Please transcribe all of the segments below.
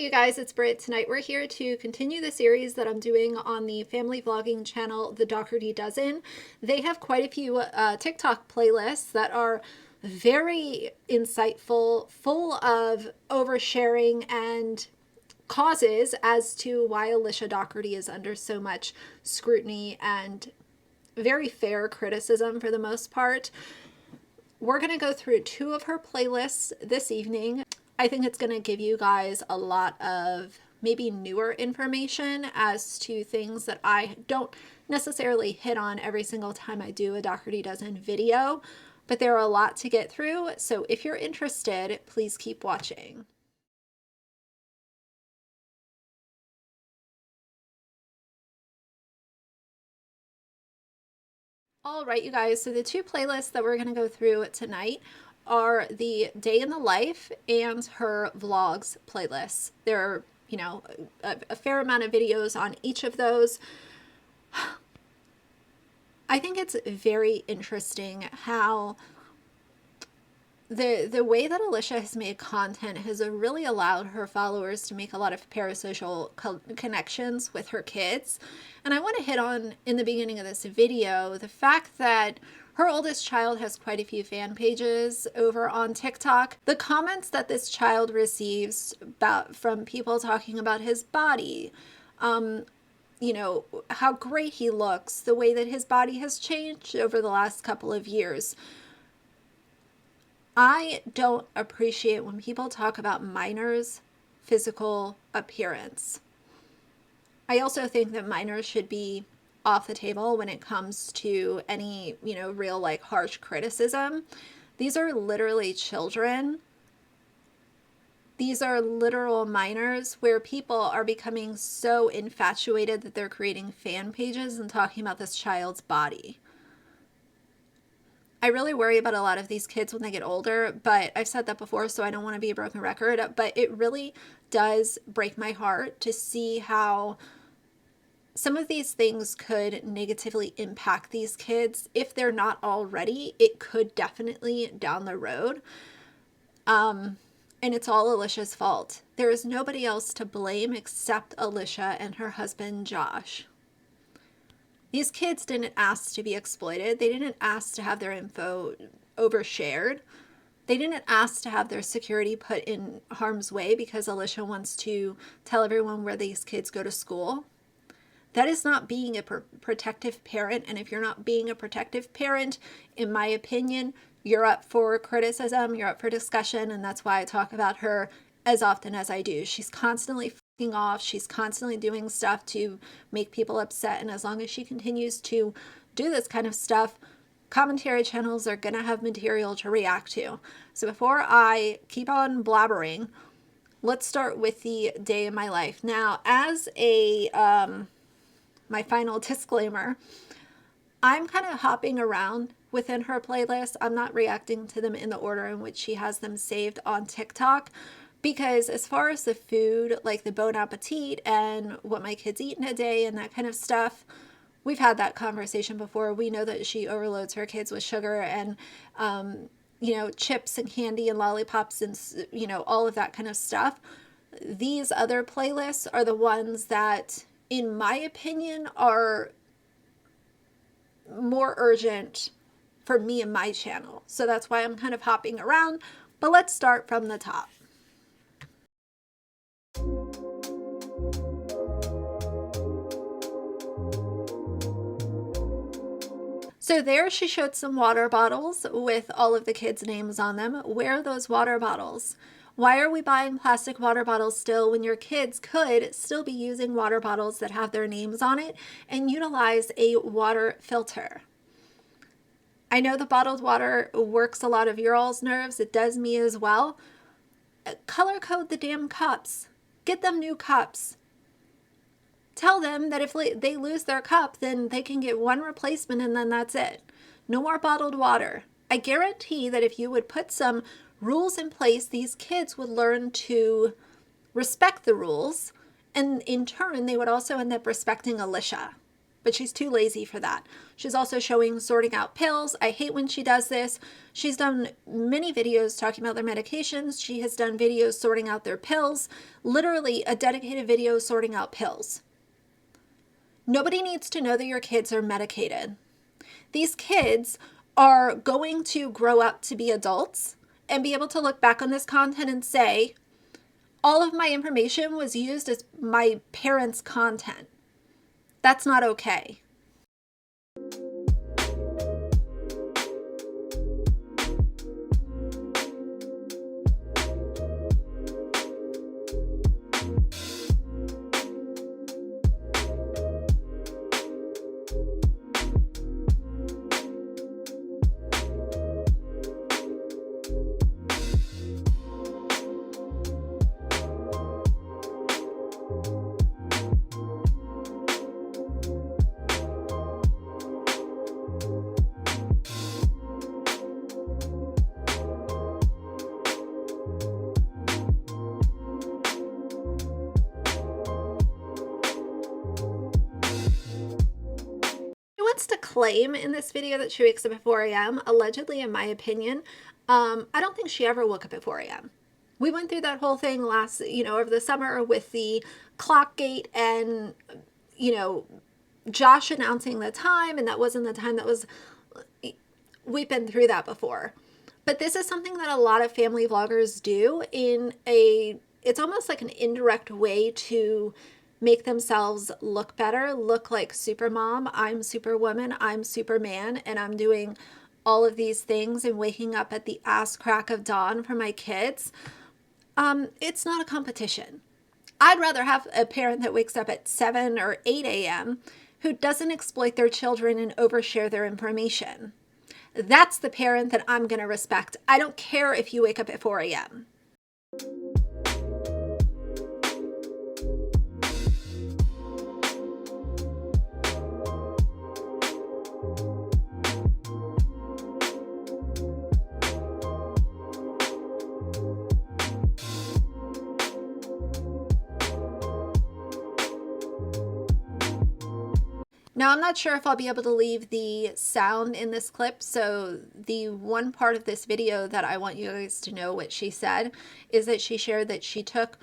you guys, it's Britt. Tonight we're here to continue the series that I'm doing on the family vlogging channel, The Dougherty Dozen. They have quite a few TikTok playlists that are very insightful, full of oversharing and causes as to why Alicia Dougherty is under so much scrutiny and very fair criticism for the most part. We're going to go through two of her playlists this evening. I think it's going to give you guys a lot of maybe newer information as to things that I don't necessarily hit on every single time I do a Dougherty Dozen video, but there are a lot to get through. So if you're interested, please keep watching. All right, you guys, so the two playlists that we're going to go through tonight are the Day in the Life and her Vlogs playlists. There are, you know, a fair amount of videos on each of those. I think it's very interesting how the way that Alicia has made content has really allowed her followers to make a lot of parasocial connections with her kids. And I want to hit on, in the beginning of this video, the fact that her oldest child has quite a few fan pages over on TikTok. The comments that this child receives from people talking about his body, you know, how great he looks, the way that his body has changed over the last couple of years. I don't appreciate when people talk about minors' physical appearance. I also think that minors should be off the table when it comes to any, you know, real like harsh criticism. These are literally children. These are literal minors where people are becoming so infatuated that they're creating fan pages and talking about this child's body. I really worry about a lot of these kids when they get older, but I've said that before, so I don't want to be a broken record, but it really does break my heart to see how some of these things could negatively impact these kids. If they're not already, it could definitely down the road. And it's all Alicia's fault. There is nobody else to blame except Alicia and her husband, Josh. These kids didn't ask to be exploited. They didn't ask to have their info overshared. They didn't ask to have their security put in harm's way because Alicia wants to tell everyone where these kids go to school. That is not being a protective parent. And if you're not being a protective parent, in my opinion, you're up for criticism, you're up for discussion. And that's why I talk about her as often as I do. She's constantly off. She's constantly doing stuff to make people upset. And as long as she continues to do this kind of stuff, commentary channels are going to have material to react to. So before I keep on blabbering, let's start with the Day in my life. Now, as a my final disclaimer, I'm kind of hopping around within her playlist. I'm not reacting to them in the order in which she has them saved on TikTok. Because as far as the food, like the Bon Appetit and what my kids eat in a day and that kind of stuff, we've had that conversation before. We know that she overloads her kids with sugar and, you know, chips and candy and lollipops and, you know, all of that kind of stuff. These other playlists are the ones that, in my opinion, are more urgent for me and my channel. So that's why I'm kind of hopping around. But let's start from the top. So there she showed some water bottles with all of the kids' names on them. Where are those water bottles? Why are we buying plastic water bottles still when your kids could still be using water bottles that have their names on it and utilize a water filter? I know the bottled water works a lot of your all's nerves. It does me as well. Color code the damn cups. Get them new cups. Tell them that if they lose their cup, then they can get one replacement and then that's it. No more bottled water. I guarantee that if you would put some rules in place, these kids would learn to respect the rules. And in turn, they would also end up respecting Alicia. but she's too lazy for that. She's also showing sorting out pills. I hate when she does this. She's done many videos talking about their medications. She has done videos sorting out their pills, literally a dedicated video sorting out pills. Nobody needs to know that your kids are medicated. These kids are going to grow up to be adults and be able to look back on this content and say, all of my information was used as my parents' content. That's not okay. To claim in this video that she wakes up at 4 a.m. Allegedly, in my opinion, I don't think she ever woke up at 4 a.m. We went through that whole thing last, over the summer with the clock gate and, Josh announcing the time, and that wasn't the time that was, we've been through that before. But this is something that a lot of family vloggers do it's almost like an indirect way to make themselves look better, look like Supermom. I'm Superwoman, I'm Superman, and I'm doing all of these things and waking up at the ass crack of dawn for my kids. It's not a competition. I'd rather have a parent that wakes up at 7 or 8 a.m. who doesn't exploit their children and overshare their information. That's the parent that I'm going to respect. I don't care if you wake up at 4 a.m. Now, I'm not sure if I'll be able to leave the sound in this clip, so the one part of this video that I want you guys to know what she said is that she shared that she took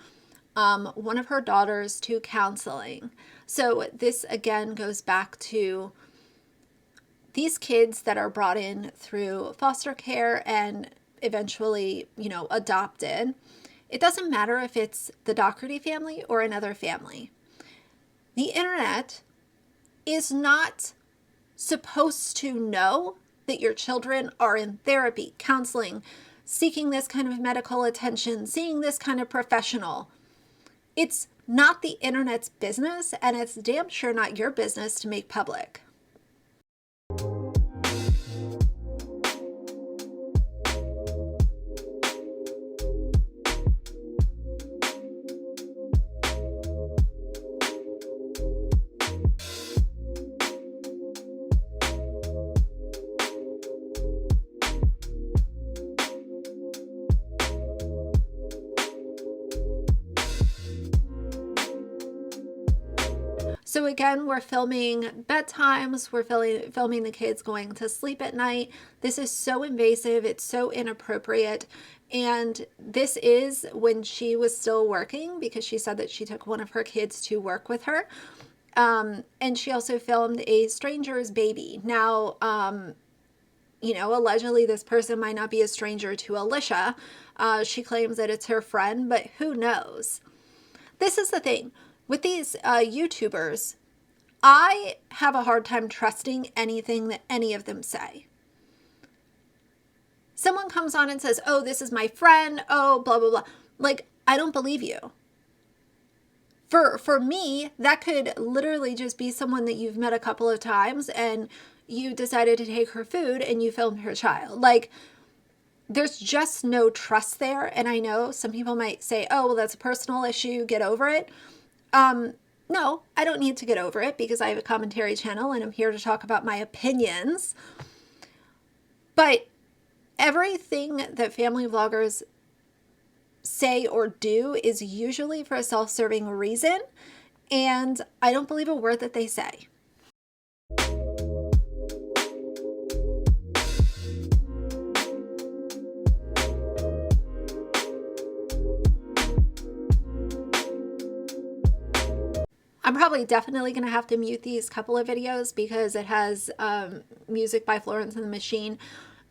one of her daughters to counseling. So this again goes back to these kids that are brought in through foster care and eventually, adopted. It doesn't matter if it's the Dougherty family or another family. The internet is not supposed to know that your children are in therapy, counseling, seeking this kind of medical attention, seeing this kind of professional. It's not the internet's business, and it's damn sure not your business to make public. So again, we're filming bedtimes, we're filming the kids going to sleep at night. This is so invasive, it's so inappropriate. And this is when she was still working, because she said that she took one of her kids to work with her. And she also filmed a stranger's baby. Now, allegedly this person might not be a stranger to Alicia. She claims that it's her friend, but who knows? This is the thing. With these YouTubers, I have a hard time trusting anything that any of them say. Someone comes on and says, oh, this is my friend, oh, blah, blah, blah. Like, I don't believe you. For me, that could literally just be someone that you've met a couple of times and you decided to take her food and you filmed her child. Like, there's just no trust there. And I know some people might say, oh, well, that's a personal issue, get over it. No, I don't need to get over it because I have a commentary channel and I'm here to talk about my opinions. But everything that family vloggers say or do is usually for a self-serving reason, and I don't believe a word that they say. I'm probably definitely going to have to mute these couple of videos because it has music by Florence and the Machine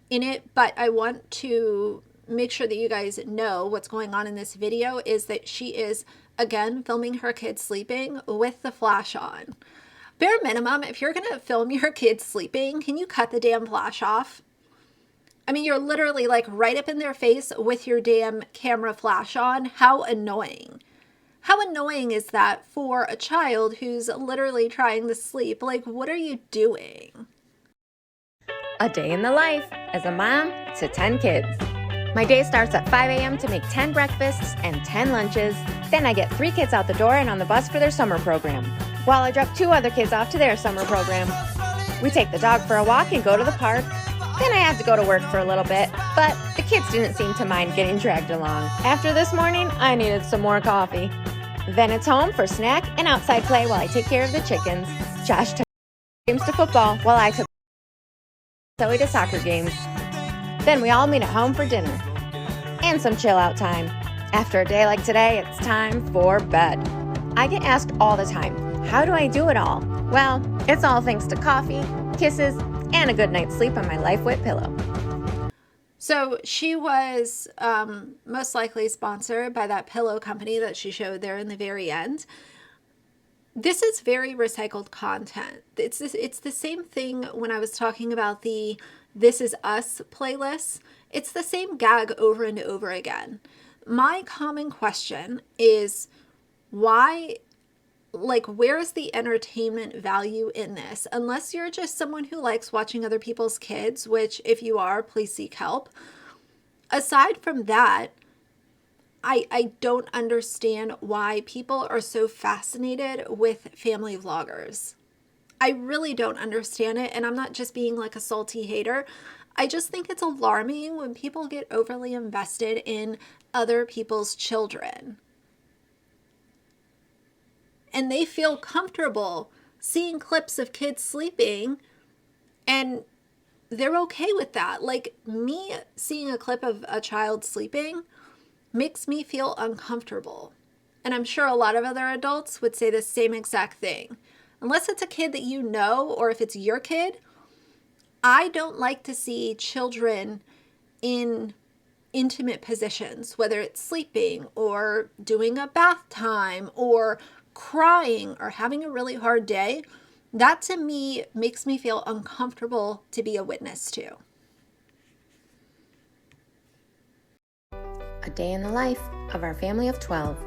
in it, but I want to make sure that you guys know what's going on in this video is that she is, again, filming her kids sleeping with the flash on. Bare minimum, if you're going to film your kids sleeping, can you cut the damn flash off? I mean, you're literally like right up in their face with your damn camera flash on. How annoying. How annoying is that for a child who's literally trying to sleep? Like, what are you doing? A day in the life as a mom to 10 kids. My day starts at 5 a.m. to make 10 breakfasts and 10 lunches. Then I get 3 kids out the door and on the bus for their summer program, while I drop 2 other kids off to their summer program. We take the dog for a walk and go to the park. Then I have to go to work for a little bit, but the kids didn't seem to mind getting dragged along. After this morning, I needed some more coffee. Then it's home for snack and outside play while I take care of the chickens. Josh took games to football while I took Zoe to soccer games. Then we all meet at home for dinner and some chill out time. After a day like today, it's time for bed. I get asked all the time, how do I do it all? Well, it's all thanks to coffee, kisses, and a good night's sleep on my LifeWit pillow. So she was most likely sponsored by that pillow company that she showed there in the very end. This is very recycled content. It's the same thing when I was talking about the This Is Us playlist. It's the same gag over and over again. My common question is why, like, where's the entertainment value in this? Unless you're just someone who likes watching other people's kids, which if you are, please seek help. Aside from that, I don't understand why people are so fascinated with family vloggers. I really don't understand it, and I'm not just being like a salty hater. I just think it's alarming when people get overly invested in other people's children. And they feel comfortable seeing clips of kids sleeping, and they're okay with that. Like, me seeing a clip of a child sleeping makes me feel uncomfortable. And I'm sure a lot of other adults would say the same exact thing. Unless it's a kid that you know, or if it's your kid, I don't like to see children in intimate positions, whether it's sleeping or doing a bath time or crying or having a really hard day. That to me makes me feel uncomfortable to be a witness to. A day in the life of our family of 12.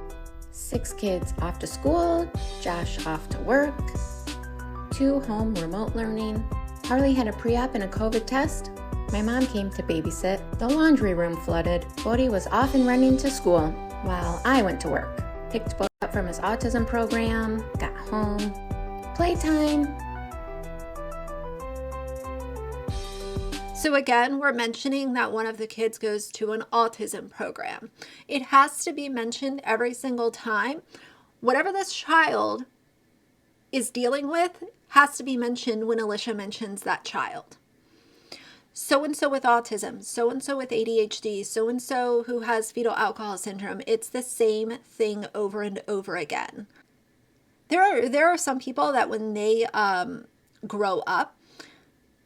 6 kids off to school, Josh off to work, 2 home remote learning. Harley had a pre-op and a COVID test. My mom came to babysit. The laundry room flooded. Bodie was off and running to school while I went to work. Picked Bodie up from his autism program, got home, playtime. So again, we're mentioning that one of the kids goes to an autism program. It has to be mentioned every single time. Whatever this child is dealing with has to be mentioned when Alicia mentions that child. So-and-so with autism, so-and-so with ADHD, so-and-so who has fetal alcohol syndrome. It's the same thing over and over again. There are some people that when they grow up,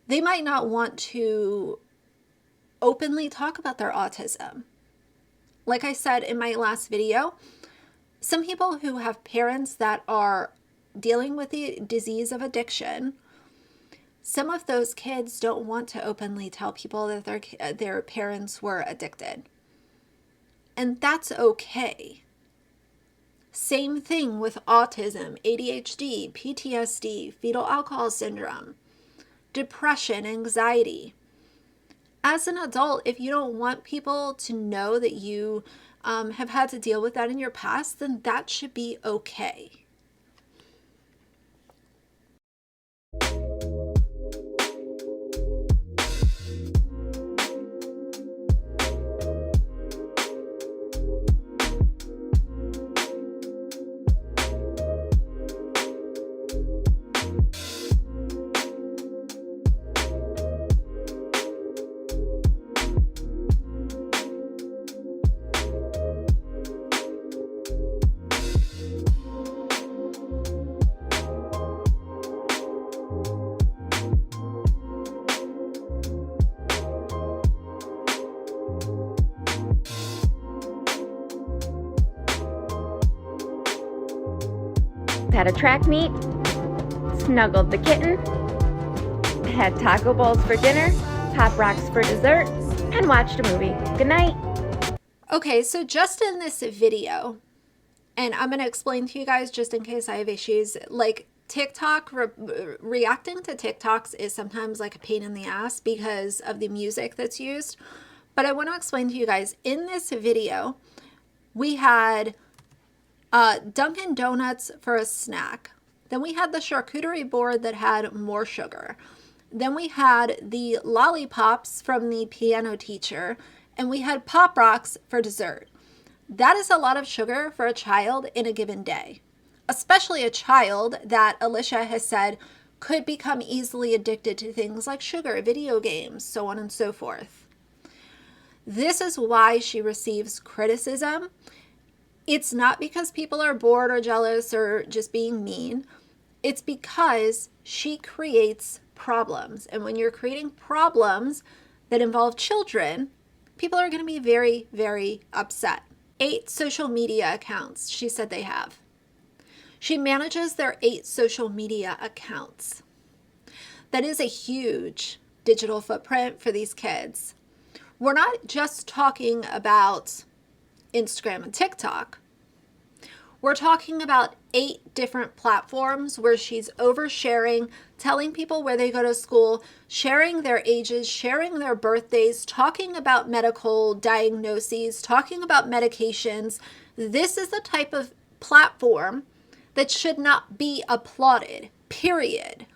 they might not want to openly talk about their autism. Like I said in my last video, some people who have parents that are dealing with the disease of addiction, some of those kids don't want to openly tell people that their parents were addicted. And that's okay. Same thing with autism, ADHD, PTSD, fetal alcohol syndrome, depression, anxiety. As an adult, if you don't want people to know that you have had to deal with that in your past, then that should be okay. at a track meet, snuggled the kitten, had taco bowls for dinner, Pop Rocks for dessert, and watched a movie. Good night. Okay, so just in this video, and I'm going to explain to you guys just in case I have issues, like TikTok, reacting to TikToks is sometimes like a pain in the ass because of the music that's used. But I want to explain to you guys, in this video, we had Dunkin' Donuts for a snack. Then we had the charcuterie board that had more sugar. Then we had the lollipops from the piano teacher. And we had Pop Rocks for dessert. That is a lot of sugar for a child in a given day, especially a child that Alicia has said could become easily addicted to things like sugar, video games, so on and so forth. This is why she receives criticism. It's not because people are bored or jealous or just being mean. It's because she creates problems. And when you're creating problems that involve children, people are going to be very, very upset. 8 social media accounts she said they have. She manages their 8 social media accounts. That is a huge digital footprint for these kids. We're not just talking about Instagram and TikTok. We're talking about 8 different platforms where she's oversharing, telling people where they go to school, sharing their ages, sharing their birthdays, talking about medical diagnoses, talking about medications. This is the type of platform that should not be applauded, period.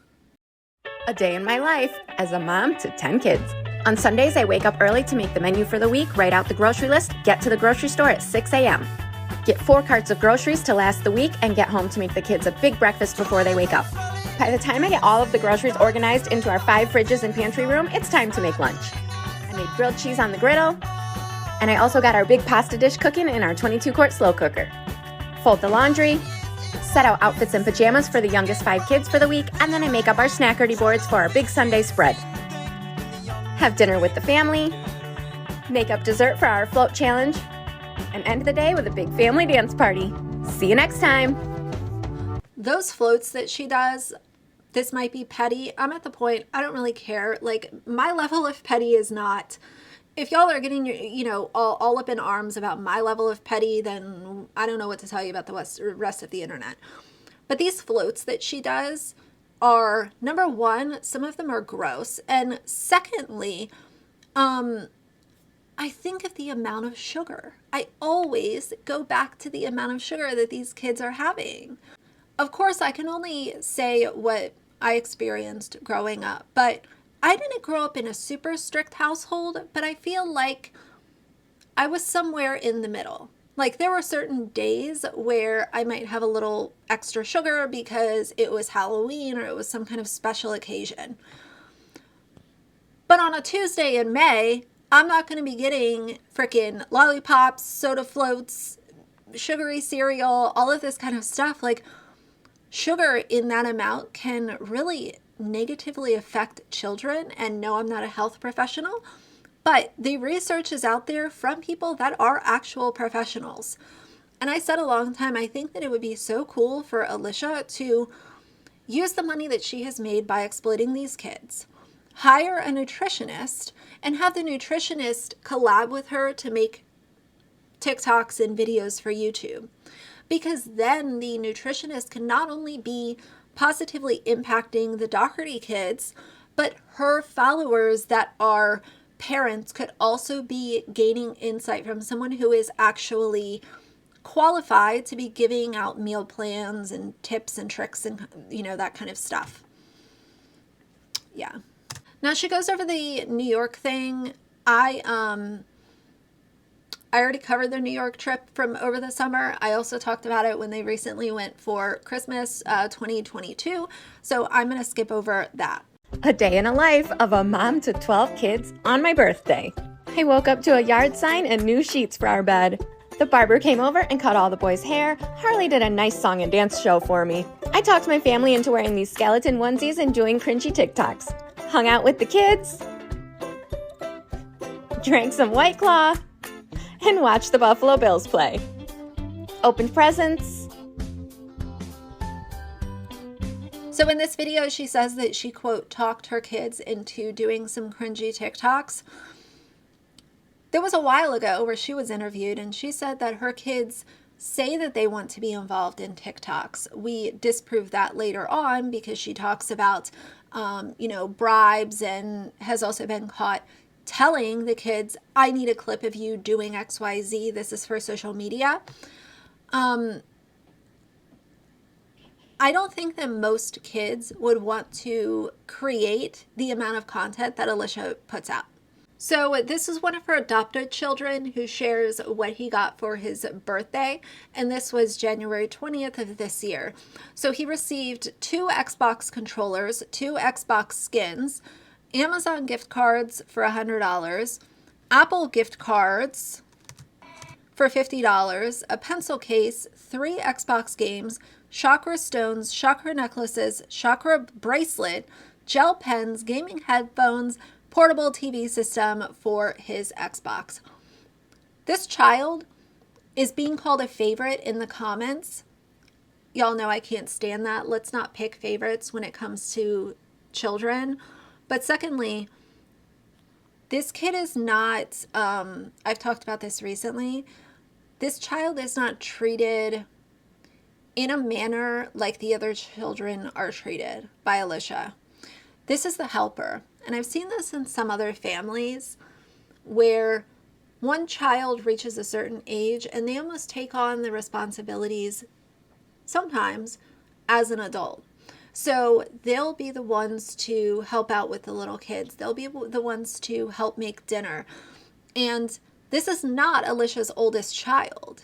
A day in my life as a mom to 10 kids. On Sundays, I wake up early to make the menu for the week, write out the grocery list, get to the grocery store at 6 a.m. Get 4 carts of groceries to last the week, and get home to make the kids a big breakfast before they wake up. By the time I get all of the groceries organized into our 5 fridges and pantry room, it's time to make lunch. I made grilled cheese on the griddle, and I also got our big pasta dish cooking in our 22-quart slow cooker. Fold the laundry, set out outfits and pajamas for the youngest 5 kids for the week, and then I make up our snackerty boards for our big Sunday spread. Have dinner with the family, make up dessert for our float challenge, and end the day with a big family dance party. See you next time. Those floats that she does, this might be petty. I'm at the point, I don't really care. Like, my level of petty is not, if y'all are getting, all up in arms about my level of petty, then I don't know what to tell you about the rest of the internet. But these floats that she does are, number one, some of them are gross. And secondly, I think of the amount of sugar. I always go back to the amount of sugar that these kids are having. Of course, I can only say what I experienced growing up, but I didn't grow up in a super strict household, but I feel like I was somewhere in the middle. Like, there were certain days where I might have a little extra sugar because it was Halloween or it was some kind of special occasion. But on a Tuesday in May, I'm not going to be getting frickin' lollipops, soda floats, sugary cereal, all of this kind of stuff. Like, sugar in that amount can really negatively affect children. And no, I'm not a health professional, but the research is out there from people that are actual professionals. And I said a long time, I think that it would be so cool for Alicia to use the money that she has made by exploiting these kids, hire a nutritionist, and have the nutritionist collab with her to make TikToks and videos for YouTube. Because then the nutritionist can not only be positively impacting the Dougherty kids, but her followers that are parents could also be gaining insight from someone who is actually qualified to be giving out meal plans and tips and tricks and, that kind of stuff. Yeah. Now she goes over the New York thing. I already covered their New York trip from over the summer. I also talked about it when they recently went for Christmas 2022. So I'm going to skip over that. A day in a life of a mom to 12 kids on my birthday. I woke up to a yard sign and new sheets for our bed. The barber came over and cut all the boys' hair. Harley did a nice song and dance show for me. I talked my family into wearing these skeleton onesies and doing cringy TikToks. Hung out with the kids, drank some White Claw, and watched the Buffalo Bills play. Opened presents, So in this video, she says that she, quote, talked her kids into doing some cringy TikToks. There was a while ago where she was interviewed and she said that her kids say that they want to be involved in TikToks. We disproved that later on because she talks about, bribes, and has also been caught telling the kids, I need a clip of you doing XYZ. This is for social media. I don't think that most kids would want to create the amount of content that Alicia puts out. So this is one of her adopted children who shares what he got for his birthday, and this was January 20th of this year. So he received 2 Xbox controllers, 2 Xbox skins, Amazon gift cards for $100, Apple gift cards for $50, a pencil case, 3 Xbox games, chakra stones, chakra necklaces, chakra bracelet, gel pens, gaming headphones, portable TV system for his Xbox. This child is being called a favorite in the comments. Y'all know I can't stand that. Let's not pick favorites when it comes to children. But secondly, this kid is not, I've talked about this recently, this child is not treated in a manner like the other children are treated by Alicia. This is the helper. And I've seen this in some other families where one child reaches a certain age and they almost take on the responsibilities sometimes as an adult. So they'll be the ones to help out with the little kids. They'll be the ones to help make dinner. And this is not Alicia's oldest child.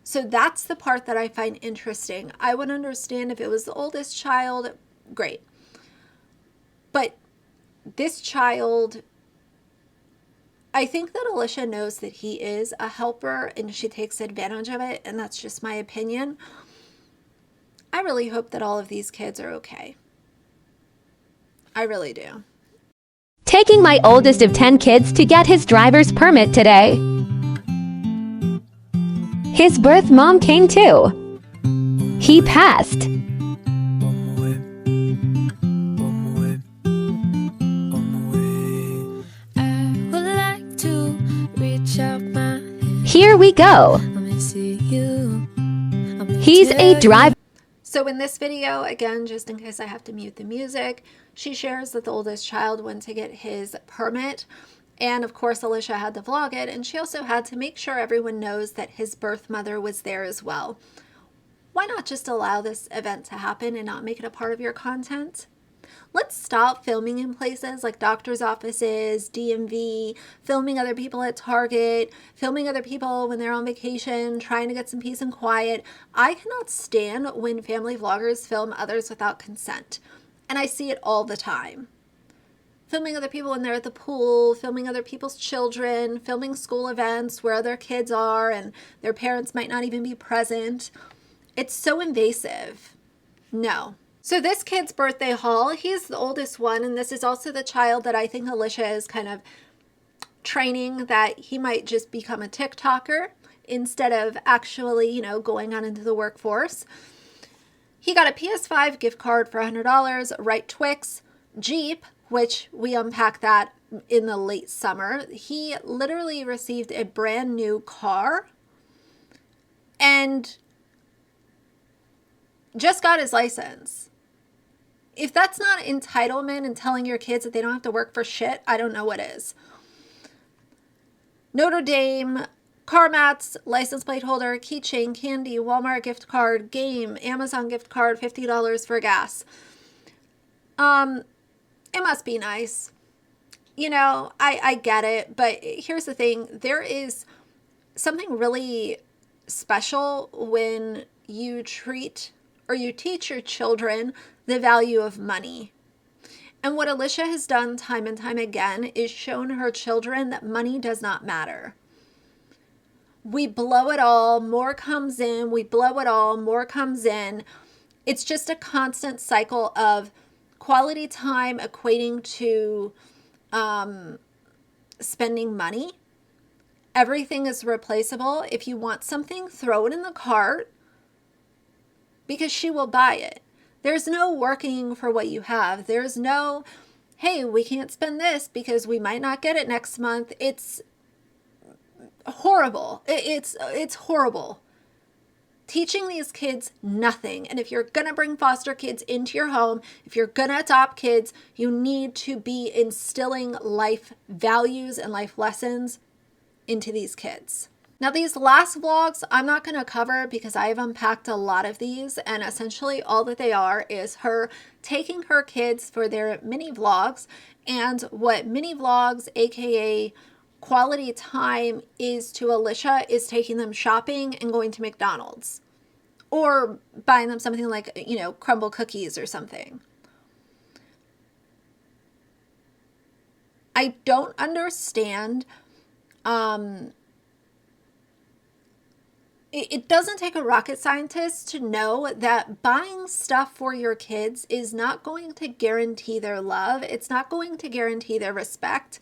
So that's the part that I find interesting. I would understand if it was the oldest child, great. But this child, I think that Alicia knows that he is a helper and she takes advantage of it, and that's just my opinion. I really hope that all of these kids are okay. I really do. Taking my oldest of 10 kids to get his driver's permit today. His birth mom came too. He passed. Here we go. He's a driver. So in this video, again, just in case I have to mute the music, she shares that the oldest child went to get his permit. And of course, Alicia had to vlog it. And she also had to make sure everyone knows that his birth mother was there as well. Why not just allow this event to happen and not make it a part of your content? Let's stop filming in places like doctor's offices, DMV, filming other people at Target, filming other people when they're on vacation, trying to get some peace and quiet. I cannot stand when family vloggers film others without consent. And I see it all the time. Filming other people when they're at the pool, filming other people's children, filming school events where their kids are and their parents might not even be present. It's so invasive. No. So this kid's birthday haul, he's the oldest one, and this is also the child that I think Alicia is kind of training that he might just become a TikToker instead of actually, going on into the workforce. He got a PS5 gift card for $100, Right Twix, Jeep, which we unpacked that in the late summer. He literally received a brand new car and just got his license. If that's not entitlement and telling your kids that they don't have to work for shit, I don't know what is. Notre Dame, car mats, license plate holder, keychain, candy, Walmart gift card, game, Amazon gift card, $50 for gas. It must be nice. I get it, but here's the thing. There is something really special when you treat or you teach your children the value of money. And what Alicia has done time and time again is shown her children that money does not matter. We blow it all, more comes in, we blow it all, more comes in. It's just a constant cycle of quality time equating to spending money. Everything is replaceable. If you want something, throw it in the cart because she will buy it. There's no working for what you have. There's no, hey, we can't spend this because we might not get it next month. It's horrible. It's horrible. Teaching these kids nothing. And if you're going to bring foster kids into your home, if you're going to adopt kids, you need to be instilling life values and life lessons into these kids. Now, these last vlogs, I'm not going to cover because I've unpacked a lot of these, and essentially all that they are is her taking her kids for their mini vlogs, and what mini vlogs, aka quality time, is to Alicia is taking them shopping and going to McDonald's or buying them something like, you know, crumble cookies or something. I don't understand. It doesn't take a rocket scientist to know that buying stuff for your kids is not going to guarantee their love. It's not going to guarantee their respect.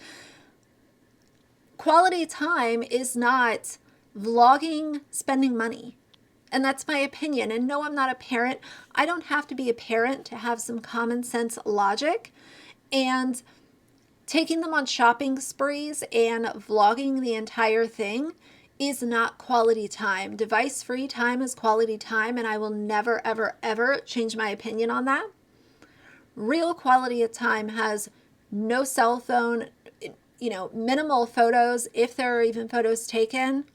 Quality time is not vlogging, spending money. And that's my opinion. And no, I'm not a parent. I don't have to be a parent to have some common sense logic. And taking them on shopping sprees and vlogging the entire thing is not quality time. Device-free time is quality time, and I will never, ever, ever change my opinion on that. Real quality of time has no cell phone, you know, minimal photos, if there are even photos taken.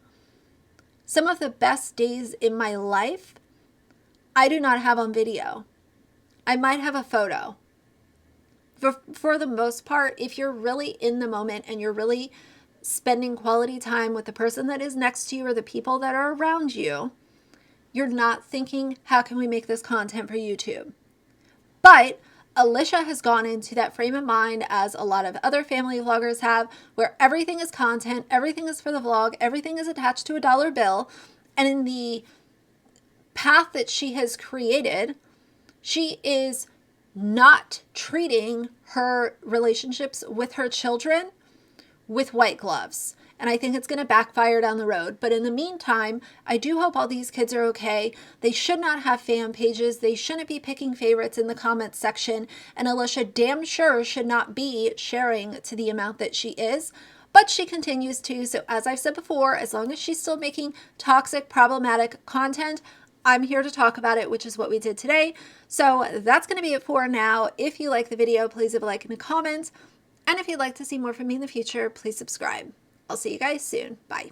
Some of the best days in my life, I do not have on video. I might have a photo. For the most part, if you're really in the moment and you're really spending quality time with the person that is next to you or the people that are around you, you're not thinking, how can we make this content for YouTube? But Alicia has gone into that frame of mind, as a lot of other family vloggers have, where everything is content, everything is for the vlog, everything is attached to a dollar bill. And in the path that she has created, she is not treating her relationships with her children with white gloves. And I think it's going to backfire down the road. But in the meantime, I do hope all these kids are okay. They should not have fan pages. They shouldn't be picking favorites in the comments section. And Alicia damn sure should not be sharing to the amount that she is. But she continues to. So as I've said before, as long as she's still making toxic, problematic content, I'm here to talk about it, which is what we did today. So that's going to be it for now. If you like the video, please leave a like in the comments. And if you'd like to see more from me in the future, please subscribe. I'll see you guys soon. Bye.